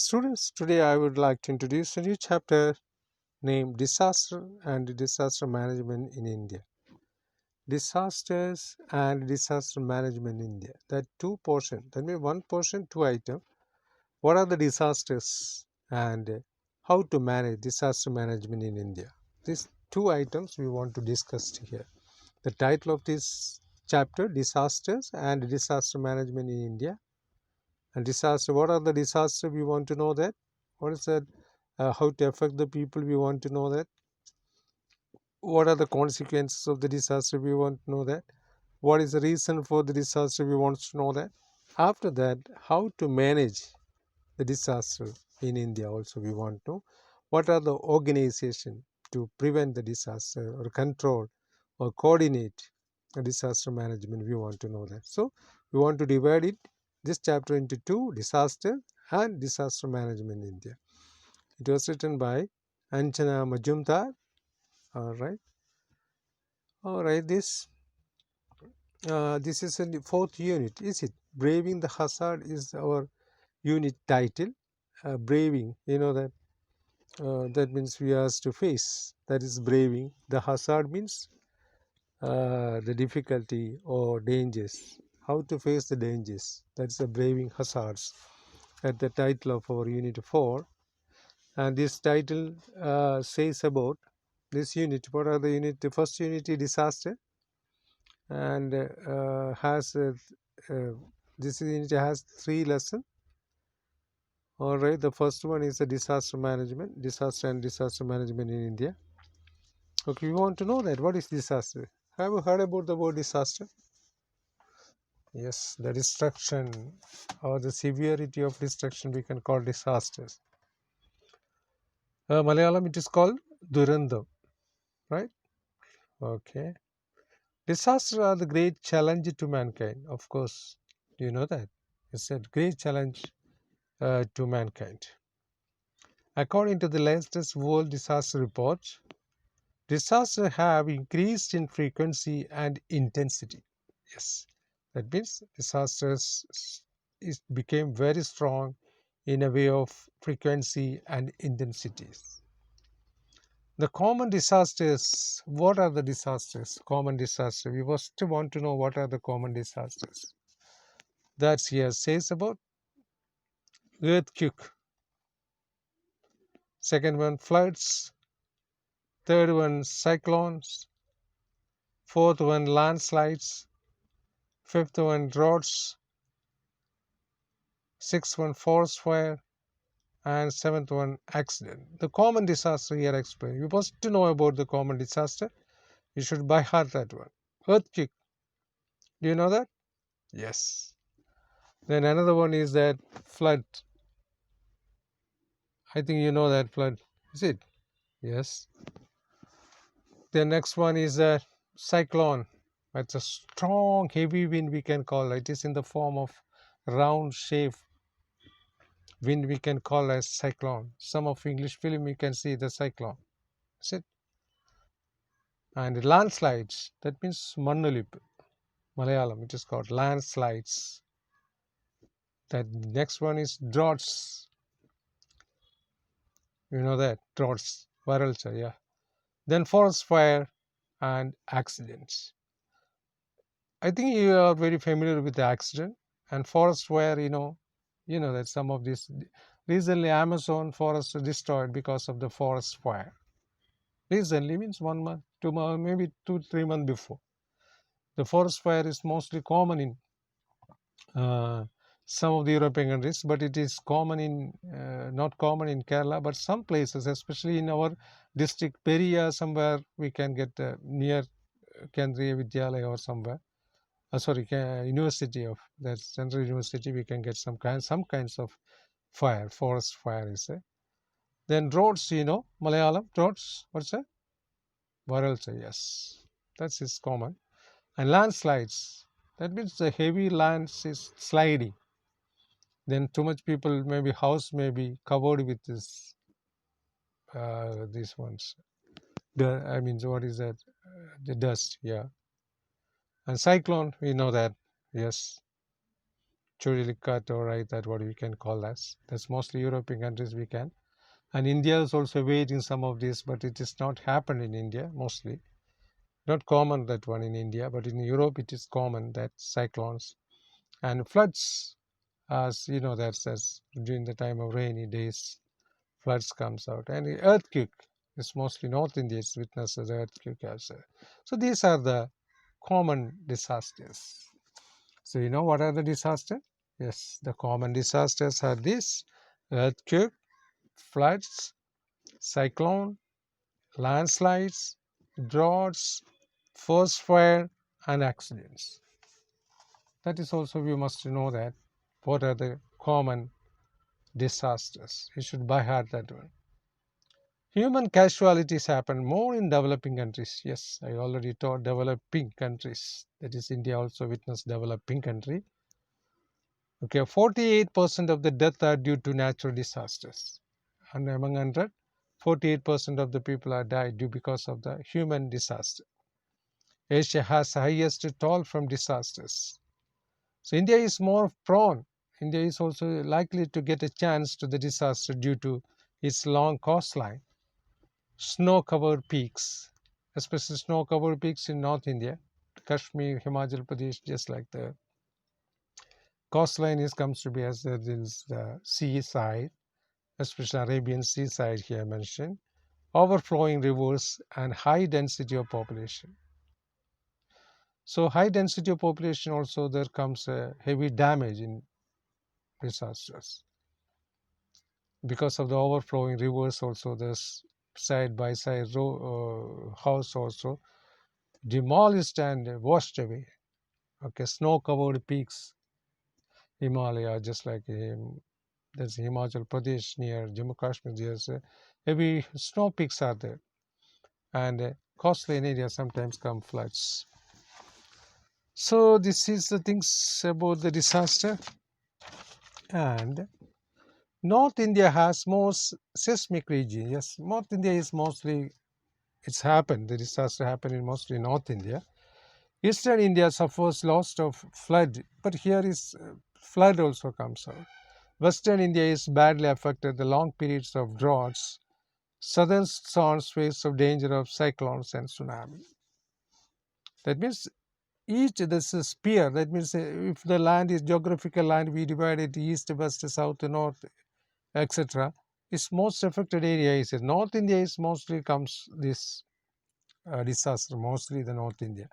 Students, today I would like to introduce a new chapter named Disaster and Disaster Management in India. Disasters and Disaster Management in India. That two portion. That means one portion, two items. What are the disasters and how to manage disaster management in India? These two items we want to discuss here. The title of this chapter, Disasters and Disaster Management in India. And disaster, what are the disasters? We want to know that. What is that? How to affect the people? We want to know that. What are the consequences of the disaster? We want to know that. What is the reason for the disaster? We want to know that. After that, how to manage the disaster in India also we want to know. What are the organization to prevent the disaster or control or coordinate the disaster management? We want to know that. So we want to divide it this chapter into two: disaster and disaster management in India. It was written by Anjana Majumdar. All right. All right. This is in the fourth unit. Is it braving the hazard? Is our unit title. Braving. You know that that means we are to face. That is braving. The hazard means the difficulty or dangers. How to face the dangers. That's the braving hazards. At the title of our unit 4. And this title says about this unit. What are the unit? The first unit is disaster, and has this unit has 3 lessons. All right, the first one is the disaster management, disaster and disaster management in India. Okay, we want to know that what is disaster. Have you heard about the word disaster? Yes, the destruction or the severity of destruction we can call disasters. Malayalam it is called Durandam, right? Okay. Disasters are the great challenge to mankind. Of course, do you know that? It's a great challenge to mankind. According to the latest World Disaster Report, disasters have increased in frequency and intensity. Yes, that means disasters became very strong in a way of frequency and intensities. The common disasters, what are the disasters? Common disasters. We first want to know what are the common disasters. That's here says about earthquake. Second one, floods. Third one, cyclones. Fourth one, landslides. Fifth one, droughts. Sixth one, forest fire. And seventh one, accident. The common disaster here explained. You must to know about the common disaster. You should by heart that one. Earthquake. Do you know that? Yes. Then another one is that flood. I think you know that flood. Is it? Yes. The next one is a cyclone. It's a strong, heavy wind we can call. It is in the form of round shape wind we can call as cyclone. Some of English film you can see the cyclone. Is it? And landslides. That means mannolip. Malayalam. It is called landslides. That next one is droughts. You know that droughts. Varaൾcha, yeah. Then forest fire and accidents. I think you are very familiar with the accident and forest fire. You know that some of this recently Amazon forest destroyed because of the forest fire. Recently means 1 month, 2 months, maybe 2-3 months before. The forest fire is mostly common in uh, some of the European countries, but it is common in not common in Kerala, but some places, especially in our district Periya, somewhere we can get near Kendriya Vidyalaya or somewhere. Sorry, University of that Central University, we can get some kinds of fire, forest fire is there. Then droughts, Malayalam droughts. What's that? Varaൾcha, yes, that is common. And landslides. That means the heavy lands is sliding. Then too much people, maybe house may be covered with these ones. I mean, what is that? The dust, yeah. And cyclone, we know that, yes. Churilikat or right, that what we can call as. That's mostly European countries we can. And India is also weighed in some of this, but it is not happened in India mostly. Not common that one in India, but in Europe it is common that cyclones and floods, as you know, that's during the time of rainy days, floods comes out. And earthquake is mostly North India is witnesses earthquake also. So these are the common disasters. So you know what are the disasters? Yes, the common disasters are this: earthquake, floods, cyclone, landslides, droughts, forest fire, and accidents. That is also we must know that what are the common disasters. You should by heart that one. Human casualties happen more in developing countries. Yes, I already taught developing countries. That is, India also witnessed developing country. Okay, 48% of the deaths are due to natural disasters. And among 100, 48% of the people are died due because of the human disaster. Asia has the highest toll from disasters. So India is more prone. India is also likely to get a chance to the disaster due to its long coastline, snow-covered peaks, especially snow-covered peaks in North India, Kashmir, Himachal Pradesh, just like the coastline is comes to be as the seaside, especially Arabian seaside here mentioned, overflowing rivers and high density of population. So high density of population also there comes a heavy damage in disasters. Because of the overflowing rivers also there's side by side house also demolished and washed away. Okay, snow covered peaks, Himalaya, just like there's Himachal Pradesh near Jammu Kashmir, there's heavy snow peaks are there, and coastline area sometimes come floods. So this is the things about the disaster. And North India has most seismic region. Yes, North India is mostly it's happened. The disaster happened in mostly North India. Eastern India suffers loss of flood, but here is flood also comes out. Western India is badly affected. The long periods of droughts. Southern zones face of danger of cyclones and tsunami. That means each this is sphere. That means if the land is geographical land, we divide it east, west, south, north, etc. Its most affected area is North India. Is mostly comes this disaster, mostly the North India.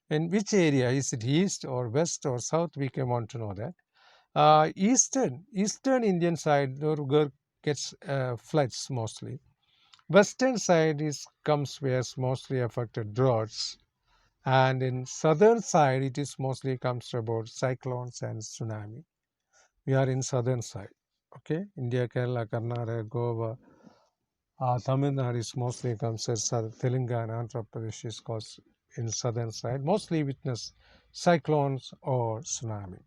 In which area is it east or west or south? We can want to know that. Eastern Indian side there gets floods mostly. Western side is comes where it's mostly affected droughts, and in southern side it is mostly comes about cyclones and tsunami. We are in southern side. Okay, India, Kerala, Karnataka, Goa, Tamil Nadu is mostly comes as Telangana, Andhra Pradesh is caused in southern side. Mostly witness cyclones or tsunami.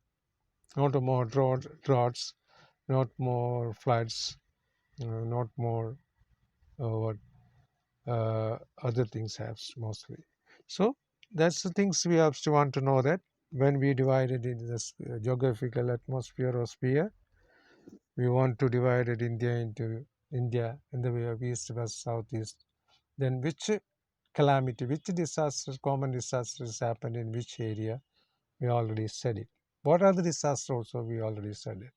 Not more droughts, not more floods, not more what other things have mostly. So that's the things we have to want to know that when we divide it into this geographical atmosphere or sphere, we want to divide it India into India in the way of east, west, southeast. Then which calamity, which disasters, common disasters happen in which area? We already said it. What are the disasters also? We already said it.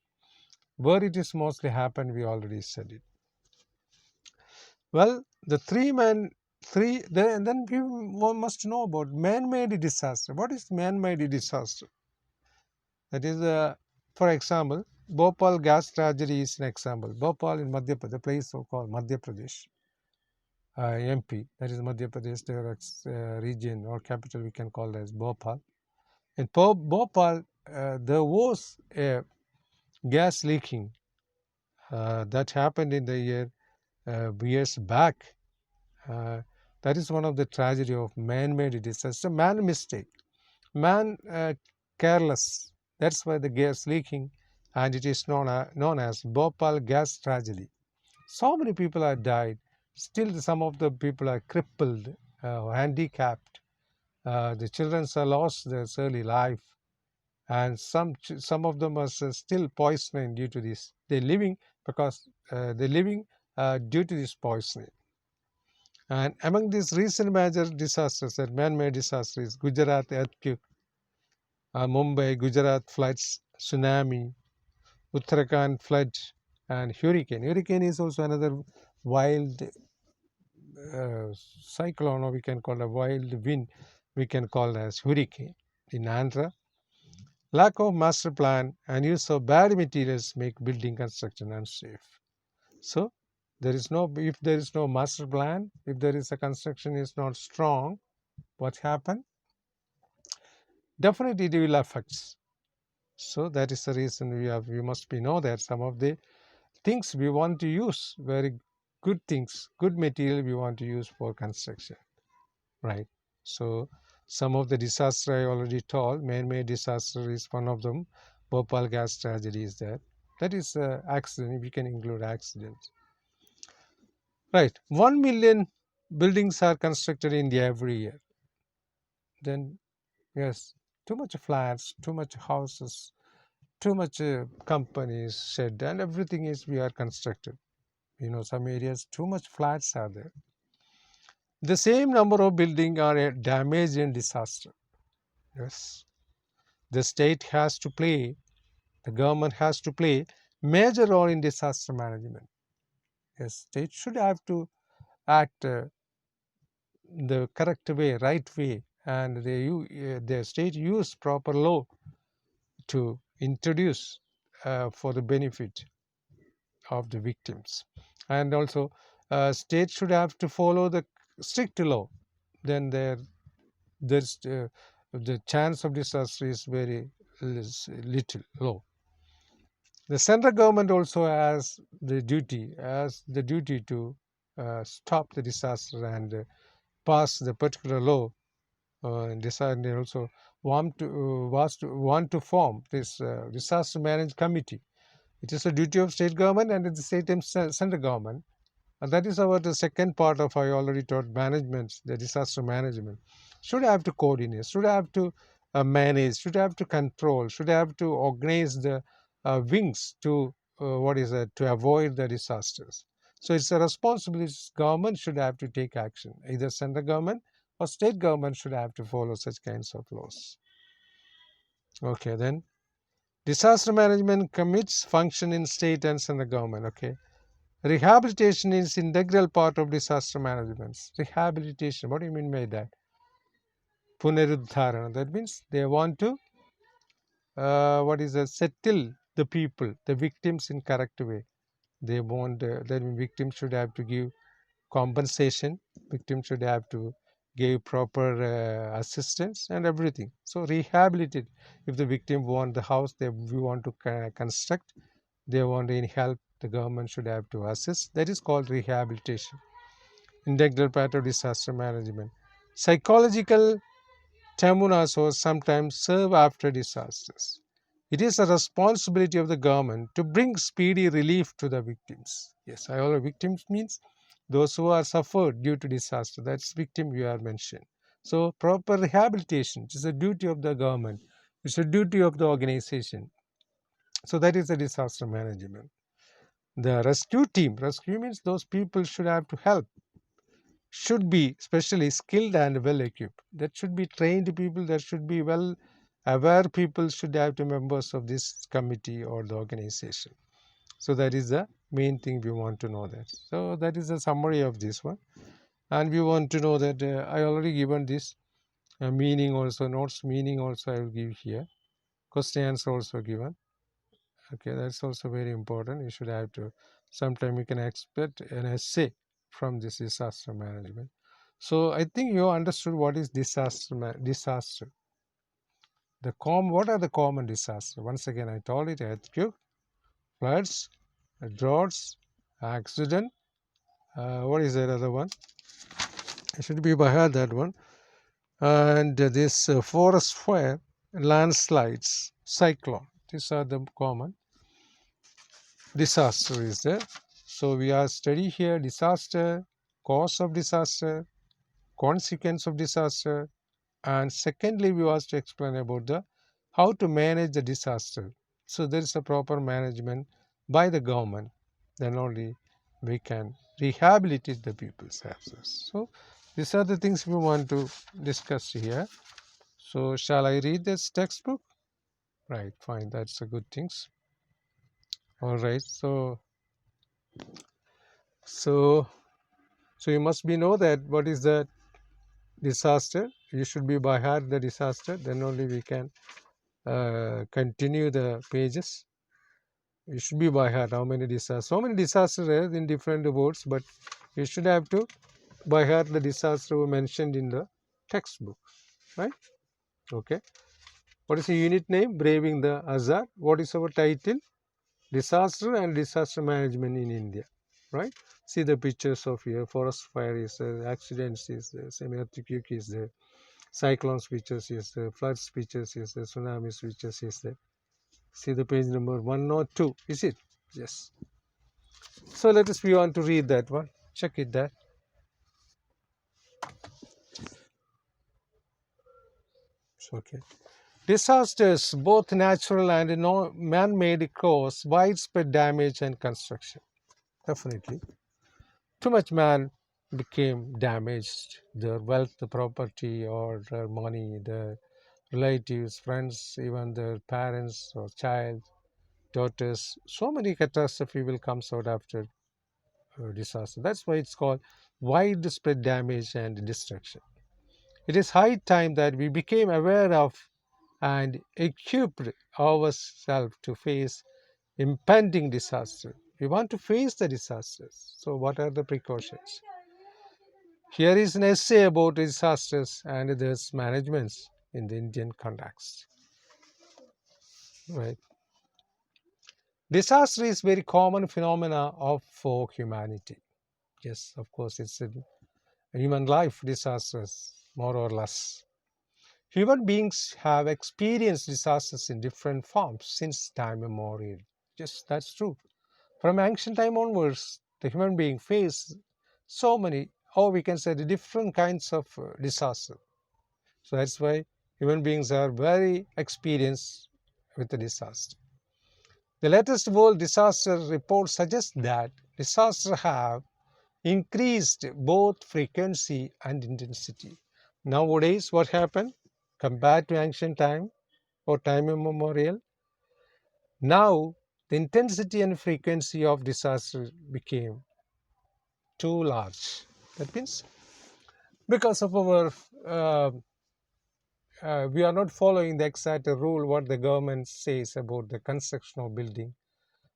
Where it is mostly happened, we already said it. Well, the then we must know about man-made disaster. What is man-made disaster? That is, for example, Bhopal Gas Tragedy is an example. Bhopal in Madhya Pradesh, the place called Madhya Pradesh, MP, that is Madhya Pradesh, their region or capital we can call as Bhopal. In Bhopal, there was a gas leaking that happened in the years back. Uh, that is one of the tragedy of man-made disaster. Man mistake, man careless. That's why the gas leaking, and it is known as Bhopal Gas Tragedy. So many people have died. Still, some of the people are crippled, handicapped. The children have lost their early life. and some of them are still poisoning due to this. They're living because they're living due to this poisoning. And among these recent major disasters, that man-made disasters, Gujarat earthquake, Mumbai, Gujarat floods, tsunami, Uttarakhand flood, and hurricane. Hurricane is also another wild cyclone, or we can call a wild wind. We can call as hurricane in Andhra. Lack of master plan and use of bad materials make building construction unsafe. So if there is no master plan, if there is a construction is not strong, what happen? Definitely it will affect. So that is the reason we must be know that some of the things we want to use, very good things, good material we want to use for construction, right? So some of the disaster I already told, man-made disaster is one of them. Bhopal gas tragedy is there. That is accident. We can include accidents, right? 1 million buildings are constructed in India every year. Then yes, too much flats, too much houses, too much companies, shed, and everything is we are constructed. Some areas too much flats are there. The same number of buildings are damaged in disaster. Yes, the state has to play, the government has to play major role in disaster management. Yes, state should have to act the correct way, right way, and the state use proper law to introduce for the benefit of the victims, and also state should have to follow the strict law. Then the chance of disaster is very little low. The central government also has the duty to stop the disaster and pass the particular law. And decide they also want to form this disaster management committee. It is a duty of state government and at the same time central government. And that is our the second part of I already taught management, the disaster management. Should have to coordinate, should have to manage, should have to control, should have to organize the wings to what is that to avoid the disasters. So it's a responsibility. Government should have to take action. Either central government or state government should have to follow such kinds of laws. Okay, then disaster management commits function in state and central government. Okay, rehabilitation is integral part of disaster management. Rehabilitation, what do you mean by that? Punaruddharana. That means they want to what is that? Settle the people, the victims in correct way. They want that victims should have to give compensation. Victims should have to give proper assistance and everything. So rehabilitate. If the victim want the house, we want to construct. They want any help. The government should have to assist. That is called rehabilitation. Integral part of disaster management. Psychological Tamunas sometimes serve after disasters. It is a responsibility of the government to bring speedy relief to the victims. Yes, I already victims means those who are suffered due to disaster. That's victim you are mentioned. So proper rehabilitation is a duty of the government. It's a duty of the organization. So that is the disaster management. The rescue team. Rescue means those people should have to help should be specially skilled and well equipped. That should be trained people, that should be well aware people should have to members of this committee or the organization. So that is the main thing we want to know that. So that is the summary of this one. And we want to know that I already given this meaning also, notes meaning also I will give here. Questions also given. Okay, that's also very important. You should have to, sometime you can expect an essay from this disaster management. So I think you understood what is disaster. What are the common disasters? Once again, I told it: earthquake, floods, droughts, accident. What is that other one? I should be by heart that one. And this forest fire, landslides, cyclone. These are the common disaster is there. So we are study here disaster, cause of disaster, consequence of disaster, and secondly we was to explain about the how to manage the disaster. So there is a proper management by the government. Then only we can rehabilitate the people's houses. So these are the things we want to discuss here. So shall I read this textbook? Right, fine. That's a good things. All right. So so you must be know that what is the disaster. You should be by heart the disaster. Then only we can continue the pages. You should be by heart how many disasters. So many disasters are in different words, but you should have to by heart the disaster mentioned in the textbook, right? Okay. What is the unit name? Braving the Hazard. What is our title? Disaster and disaster management in India, right? See the pictures of here. Forest fire is there, accidents is there, semi-earthquake is there, cyclones pictures is there, floods pictures is there, tsunamis pictures is there. See the page number 102, is it? Yes. So let us move on to read that one. Check it there. Okay. Disasters, both natural and man-made, cause widespread damage and construction. Definitely. Too much man became damaged. Their wealth, the property, or their money, their relatives, friends, even their parents or child, daughters. So many catastrophe will comes out after disaster. That's why it's called widespread damage and destruction. It is high time that we became aware of and equipped ourselves to face impending disaster. We want to face the disasters. So, what are the precautions? Here is an essay about disasters and their managements in the Indian context. Right. Disaster is very common phenomena of for humanity. Yes, of course, it's a human life disasters, more or less. Human beings have experienced disasters in different forms since time immemorial. Yes, that's true. From ancient time onwards, the human being faced so many, or we can say the different kinds of disaster. So that's why human beings are very experienced with the disaster. The latest world disaster report suggests that disasters have increased both frequency and intensity. Nowadays, what happened compared to ancient time or time immemorial? Now, the intensity and frequency of disaster became too large. That means because of our uh, we are not following the exact rule what the government says about the construction of building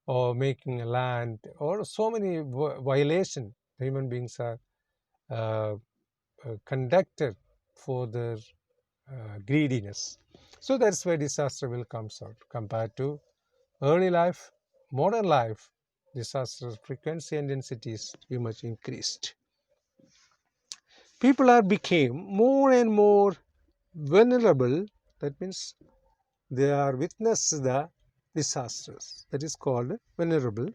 or making a land or so many violation human beings are uh, conducted for their greediness. So that's why disaster will comes out compared to early life, modern life. Disaster frequency and density is very much increased. People are became more and more vulnerable. That means they are witness the disasters. That is called vulnerable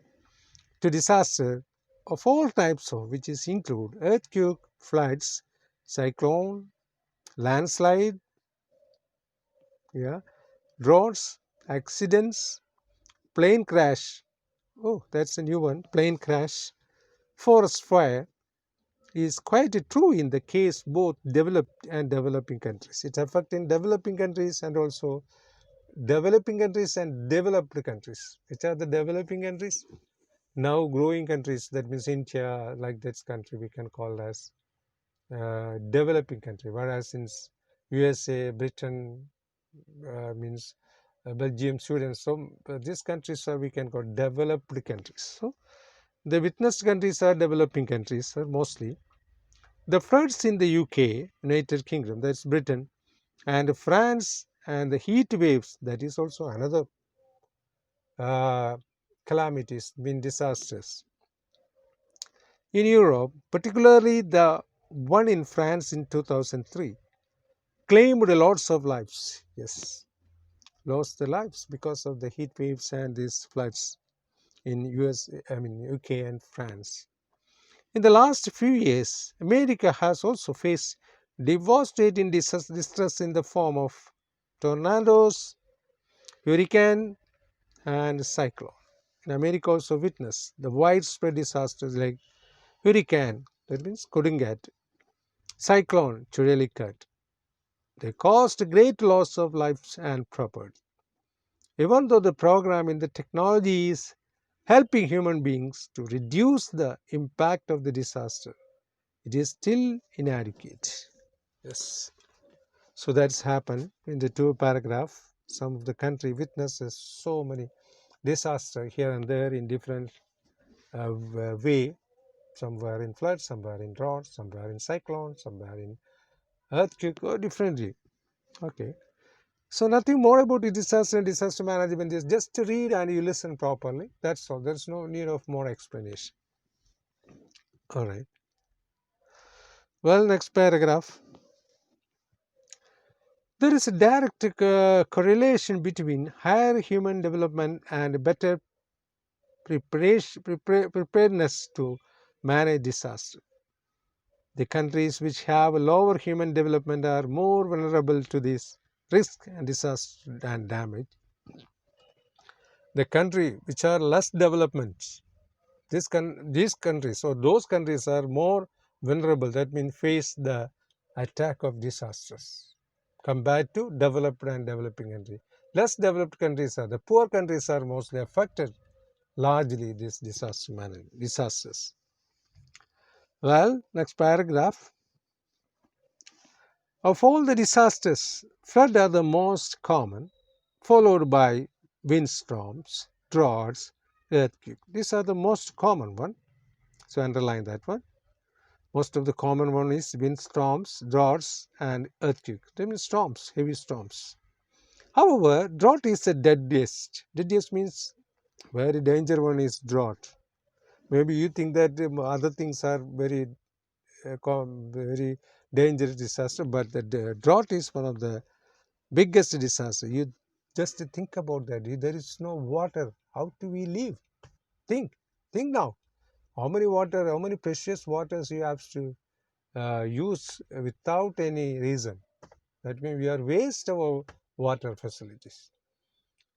to disaster of all types of which is include earthquake, floods, cyclone, landslide, yeah, droughts, accidents, plane crash. Oh, that's a new one. Plane crash, forest fire is quite true in the case both developed and developing countries. It's affecting developing countries and also developing countries and developed countries. Which are the developing countries? Now growing countries. That means India, like this country, we can call as developing country. Whereas in USA, Britain means Belgium, Sweden. So these countries are we can call developed countries. So the witnessed countries are developing countries mostly. The floods in the UK, United Kingdom, that's Britain, and France, and the heat waves, that is also another uh, calamities, been disasters. In Europe, particularly the one in France in 2003, claimed lots of lives. Yes, lost the lives because of the heat waves and these floods in UK and France. In the last few years, America has also faced devastating distress in the form of tornadoes, hurricane and cyclone. In America also witnessed the widespread disasters like hurricane, that means Kodingat, cyclone, Churalicut. They caused great loss of lives and property. Even though the program in the technology is helping human beings to reduce the impact of the disaster, it is still inadequate. Yes. So that's happened in the two paragraph. Some of the country witnesses so many disaster here and there in different way. Some were in flood, some were in drought, some were in cyclone, some were in earthquake, or differently. Okay. So nothing more about the disaster and disaster management is just to read and you listen properly. That's all. There's no need of more explanation. All right. Well, next paragraph. There is a direct correlation between higher human development and better preparedness to manage disaster. The countries which have lower human development are more vulnerable to this risk and disaster and damage. The country which are less development, these countries or those countries are more vulnerable. That means face the attack of disasters compared to developed and developing countries. Less developed countries are the poor countries are mostly affected largely these disasters. Well, next paragraph. Of all the disasters, flood are the most common, followed by windstorms, droughts, earthquake. These are the most common one. So underline that one. Most of the common one is windstorms, droughts, and earthquake. They mean storms, heavy storms. However, drought is the deadliest. Deadliest means very danger one is drought. Maybe you think that other things are very dangerous disaster, but the drought is one of the biggest disaster. You just think about that. There is no water. How do we live? Think, think now. How many water? How many precious waters you have to use without any reason? That means we are waste our water facilities.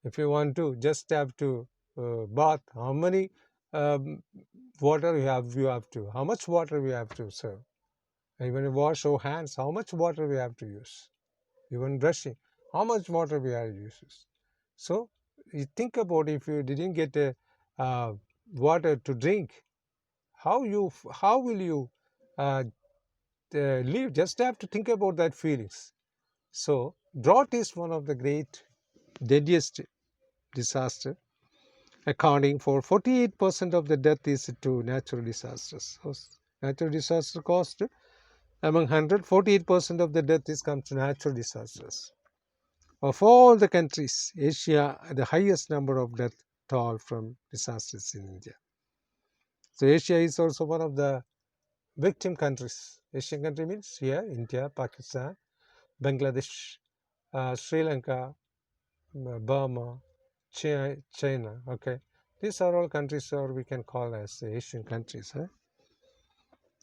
If you want to, just have to bath. How many um, water you have to? How much water we have to serve? Even wash our hands, how much water we have to use? Even brushing, how much water we have to use? So you think about if you didn't get a water to drink, how will you uh, live? Just have to think about that feelings. So drought is one of the great deadliest disaster, accounting for 48% of the death is to natural disasters. So natural disaster cost among 100, 48% of the death is comes to natural disasters. Of all the countries, Asia the highest number of death toll from disasters in India. So Asia is also one of the victim countries. Asian country means here India, Pakistan, Bangladesh, Sri Lanka, Burma, China. Okay, these are all countries, or we can call as Asian countries.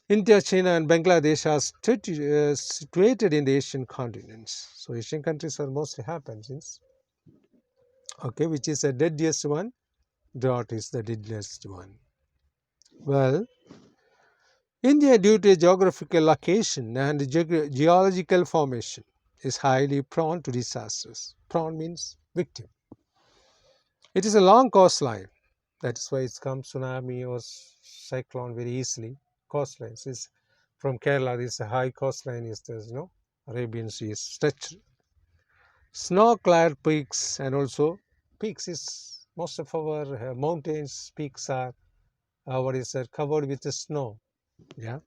India, China, and Bangladesh are situated in the Asian continents. So Asian countries are mostly happens. Okay, which is the deadliest one? Drought is the deadliest one. Well, India, due to geographical location and geological formation, is highly prone to disasters. Prone means victim. It is a long coastline. That is why it comes tsunami or cyclone very easily. Coastlines is from Kerala. This high coastline is there's Arabian Sea is stretched. Snow-clad peaks and also peaks is most of our mountains peaks are covered with the snow. Yeah,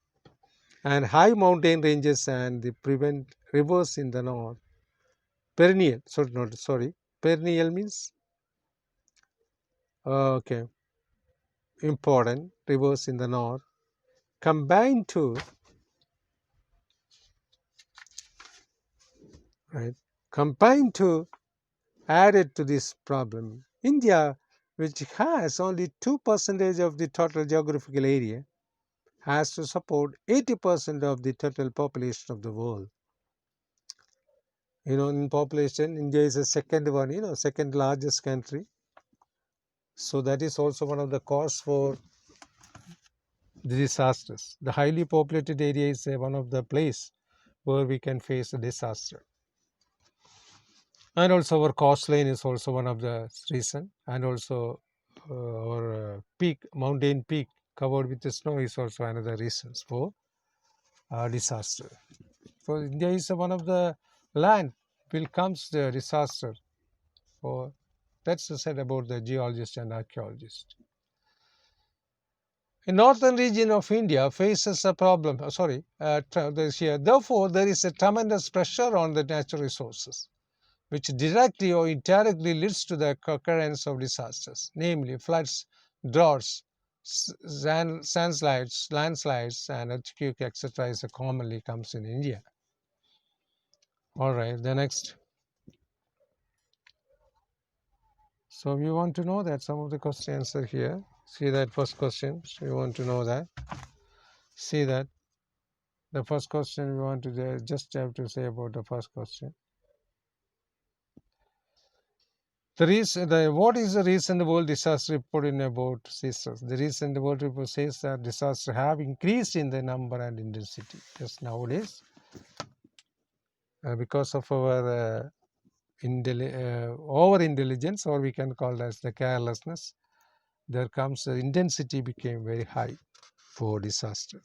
and high mountain ranges and the prevent rivers in the north. Perennial. Sorry. Perennial means okay. Important rivers in the north combined to right combined to added to this problem. India, which has only 2% of the total geographical area, has to support 80% of the total population of the world. In population, India is the second one, second largest country. So that is also one of the cause for the disasters. The highly populated area is one of the place where we can face a disaster. And also our coastline is also one of the reason. And also our peak, mountain peak covered with the snow is also another reasons for disaster. So India is one of the land will comes the disaster. For that's said about the geologist and archaeologist. In northern region of India faces a problem. Therefore, there is a tremendous pressure on the natural resources, which directly or indirectly leads to the occurrence of disasters, namely floods, droughts, landslides, and earthquake, etc. is commonly comes in India. All right, the next. So we want to know that some of the questions are here. See that first question. So we want to know that. See that the first question we want to just have to say about the first question. What is the recent world disaster report in about disasters? The recent world report says that disasters have increased in the number and intensity. Just nowadays, because of our over intelligence, or we can call as the carelessness, there comes the intensity became very high for disaster.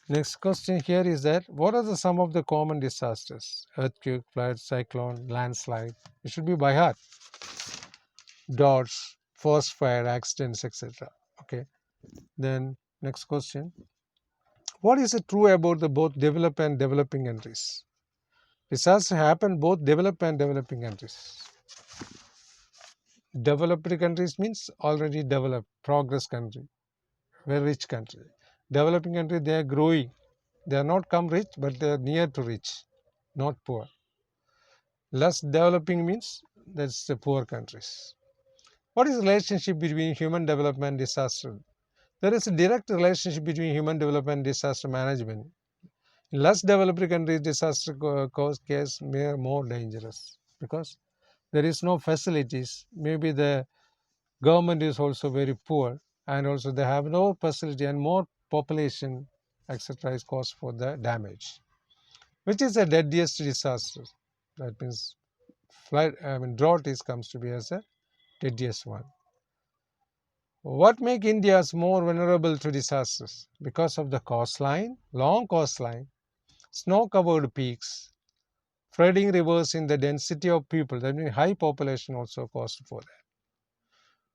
Next question here is that what are some of the common disasters? Earthquake, flood, cyclone, landslide. It should be by heart. Droughts, forest fire, accidents, etc. Okay. Then next question. What is true about the both developed and developing countries? Disasters happen both developed and developing countries. Developed countries means already developed, progress country, very rich country. Developing country, they are growing. They are not come rich, but they are near to rich, not poor. Less developing means that's the poor countries. What is the relationship between human development and disaster? There is a direct relationship between human development and disaster management. In less developed countries, disaster cause case more dangerous because there is no facilities. Maybe the government is also very poor, and also they have no facility and more population, etc. is caused for the damage. Which is the deadliest disaster? That means drought comes to be as a deadliest one. What make India more vulnerable to disasters? Because of the coastline, long coastline, snow-covered peaks, flooding rivers in the density of people, that means high population also caused for that.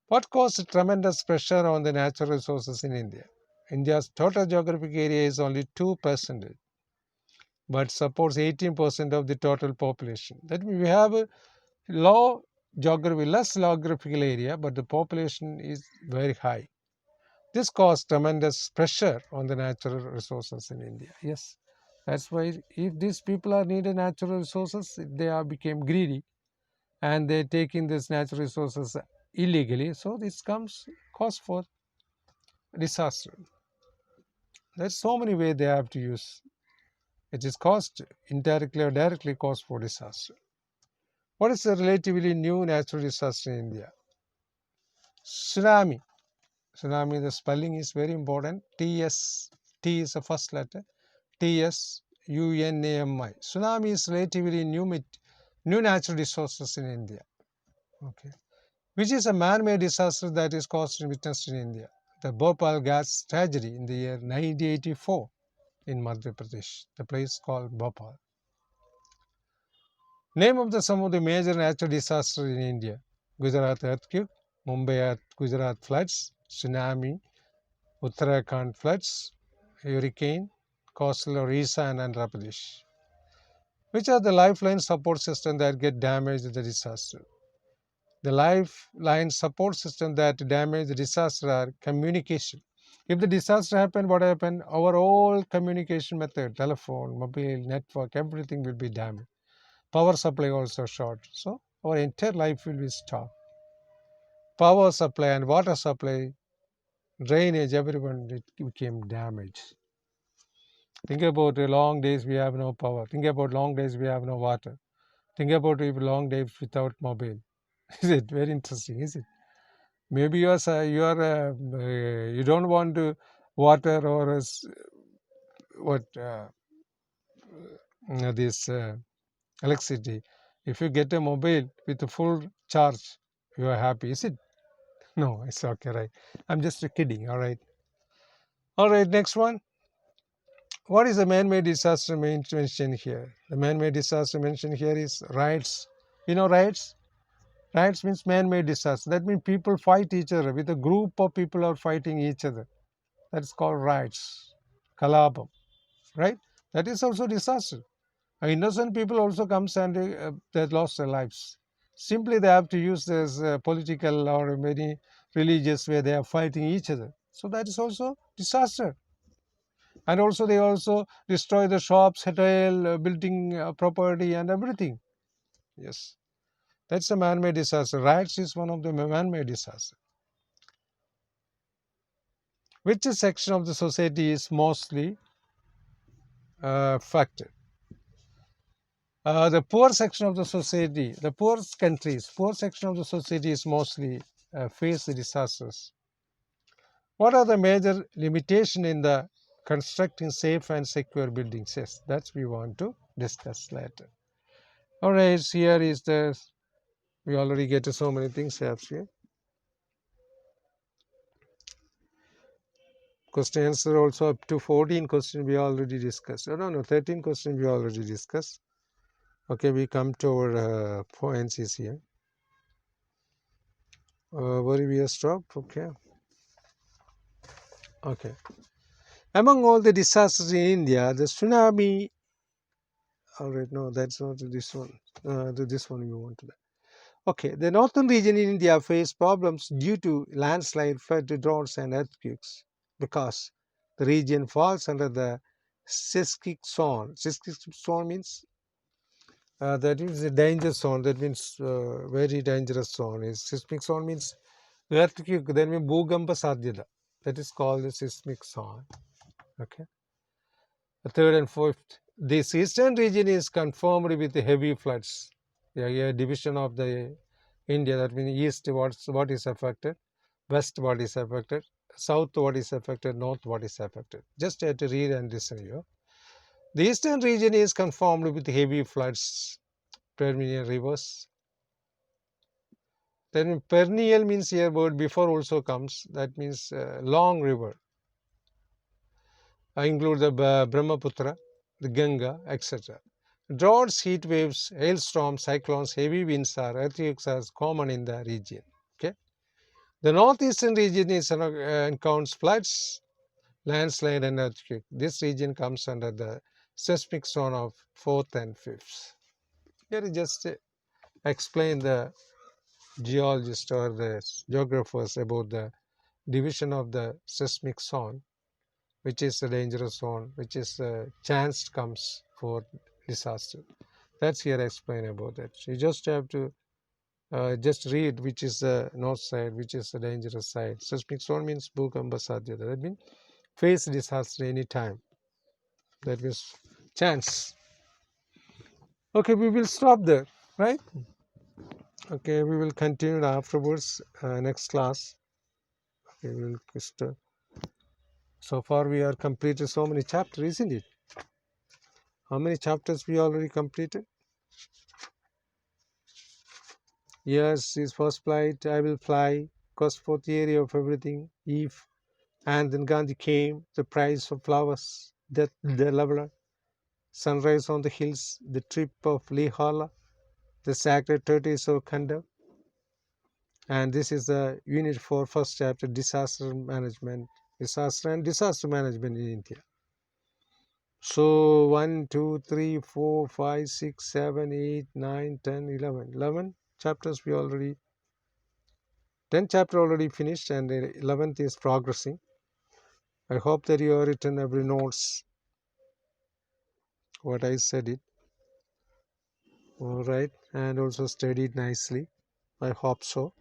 What caused tremendous pressure on the natural resources in India? India's total geographic area is only 2%, but supports 18% of the total population. That means we have a less geographical area, but the population is very high. This caused tremendous pressure on the natural resources in India. Yes, that's why if these people are needed natural resources, they are became greedy and they take in these natural resources illegally. So this comes cause for disaster. There's so many ways they have to use. It is caused indirectly or directly caused for disaster. What is a relatively new natural disaster in India? Tsunami. Tsunami, the spelling is very important. T is the first letter. TSUNAMI. Tsunami is relatively new natural resources in India. Okay. Which is a man-made disaster that is caused and witnessed in India. The Bhopal Gas Tragedy in the year 1984 in Madhya Pradesh, the place called Bhopal. Name of some of the major natural disasters in India. Gujarat earthquake, Mumbai Gujarat floods, tsunami, Uttarakhand floods, hurricane, coastal Orissa and Andhra Pradesh. Which are the lifeline support systems that get damaged in the disaster? The lifeline support system that damage the disaster are communication. If the disaster happened, what happened? Our whole communication method, telephone, mobile, network, everything will be damaged. Power supply also short. So our entire life will be stopped. Power supply and water supply, drainage, everyone it became damaged. Think about the long days we have no power. Think about long days we have no water. Think about if long days without mobile. Is it very interesting? Is it? Maybe you don't want to water or what this electricity. If you get a mobile with a full charge, you are happy. Is it? No, it's okay, right? I'm just kidding. All right. All right. Next one. What is the man-made disaster mentioned here? The man-made disaster mentioned here is riots. You know riots? Riots means man-made disaster. That means people fight each other. With a group of people are fighting each other. That's called riots. Kalabam. Right? That is also disaster. Innocent people also comes and they lost their lives. Simply they have to use this political or many religious way they are fighting each other. So that is also disaster. And also they also destroy the shops, hotel, building property and everything. Yes, that's a man-made disaster. Riots is one of the man-made disaster. Which section of the society is mostly affected? The poor section of the society, the poor countries, poor section of the society is mostly face the disasters. What are the major limitation in the constructing safe and secure buildings? Yes, that's we want to discuss later. All right, here is the we already get to so many things here. Question answer also up to 14 questions we already discussed. Oh, no, 13 questions we already discussed. Okay, we come to our points is here. Where we have stopped? Okay. Okay. Among all the disasters in India, the tsunami. All right, no, that's not this one. This one we want to. Okay, the northern region in India faced problems due to landslide, flood, droughts, and earthquakes because the region falls under the seismic zone. Seismic zone means that is a danger zone. That means very dangerous zone. Is seismic zone means earthquake. Then means bhugamba sadhyata. That is called the seismic zone. Okay. The third and fourth. This eastern region is confirmed with heavy floods. Yeah, a division of the India. That means east what is affected, west what is affected, south what is affected, north what is affected. Just have to read and listen here. The eastern region is conformed with heavy floods, perennial rivers. Then perennial means here word before also comes. That means long river. I include the Brahmaputra, the Ganga, etc. Droughts, heat waves, hailstorms, cyclones, heavy winds are earthquakes are common in the region. Okay. The northeastern region is encounters floods, landslide, and earthquake. This region comes under the seismic zone of fourth and fifth. Here is just explain the geologists or the geographers about the division of the seismic zone, which is a dangerous zone, which is a chance comes for disaster. That's here explain about that. You just have to just read which is the north side, which is the dangerous side. Seismic zone means bhukamba sadhyata. That means face disaster anytime. That means chance. Okay, we will stop there, right? Okay, we will continue afterwards, next class. Okay, we will just, so far we are completed so many chapters, isn't it? How many chapters we already completed? Yes, his first flight, I will fly, cost for theory of everything, if, and then Gandhi came, the price of flowers, death, the leveler, sunrise on the hills, the trip of Lihala, the sacred tortoise of Khanda. And this is the unit for first chapter, disaster management, disaster management in India. So 1, 2, 3, 4, 5, 6, 7, 8, 9, 10, 11. 11 chapters we already, 10 chapter already finished and the 11th is progressing. I hope that you have written every notes what I said it. All right, and also studied nicely. I hope so.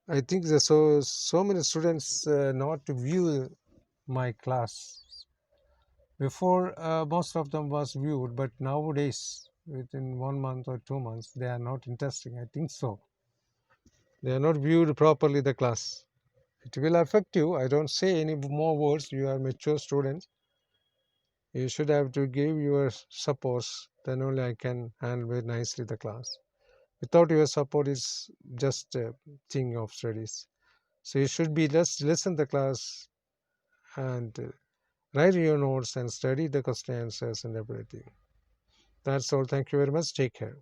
I think so many students not to view my class. Before, most of them was viewed, but nowadays, within 1 month or 2 months, they are not interesting. I think so. They are not viewed properly the class. It will affect you. I don't say any more words. You are mature students. You should have to give your supports. Then only I can handle very nicely the class. Without your support, is just a thing of studies. So you should be just listen the class and write your notes and study the question answers and everything. That's all. Thank you very much. Take care.